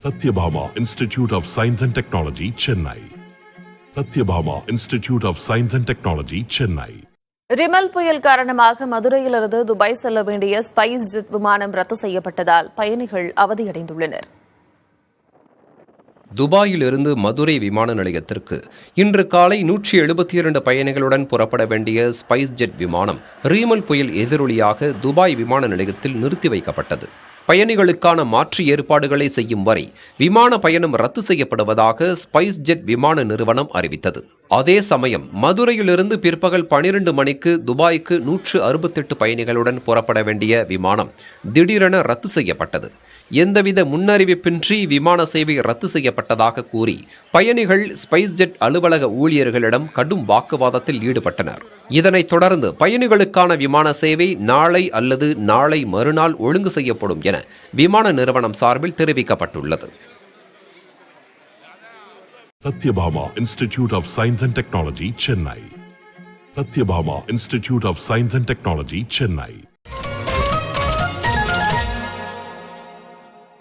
Satyabhama Institute of Science and Technology, Chennai. Satyabhama Institute of Science and Technology, Chennai. ரிமல் புயல் காரணமாக மதுரையிலிருந்து Dubai செல்ல வேண்டிய ஸ்பைஸ் ஜெட் விமானம் ரத்து செய்யப்பட்டதால் பயணிகள் அவதியடைந்துள்ளனர். துபாயிலிருந்து மதுரை விமான நிலையத்திற்கு இன்று காலை 172 பயணிகளுடன் புறப்பட வேண்டிய ஸ்பைஸ் ஜெட் விமானம் ரீமல் புயல் எதிரொலியாக துபாய் விமான நிலையத்தில் நிறுத்தி வைக்கப்பட்டது. பயணிகளுக்கான மாற்று ஏற்பாடுகளை செய்யும் வரை விமான பயணம் ரத்து செய்யப்படுவதாக ஸ்பைஸ் ஜெட் விமான நிறுவனம் அறிவித்தது. அதே சமயம் மதுரையிலிருந்து பிற்பகல் 12 மணிக்கு துபாய்க்கு 168 பயணிகளுடன் புறப்பட வேண்டிய விமானம் திடீரென ரத்து செய்யப்பட்டது. எந்தவித முன்னறிவிப்பின்றி விமான சேவை ரத்து செய்யப்பட்டதாக கூறி பயணிகள் ஸ்பைஸ் ஜெட் அலுவலக ஊழியர்களிடம் கடும் வாக்குவாதத்தில் ஈடுபட்டனர். இதனைத் தொடர்ந்து பயணிகளுக்கான விமான சேவை நாளை அல்லது நாளை மறுநாள் ஒழுங்கு செய்யப்படும் என விமான நிறுவனம் சார்பில் தெரிவிக்கப்பட்டுள்ளது. Satyabhama Institute of Science and Technology, Chennai. Satyabhama Institute of Science and Technology, Chennai.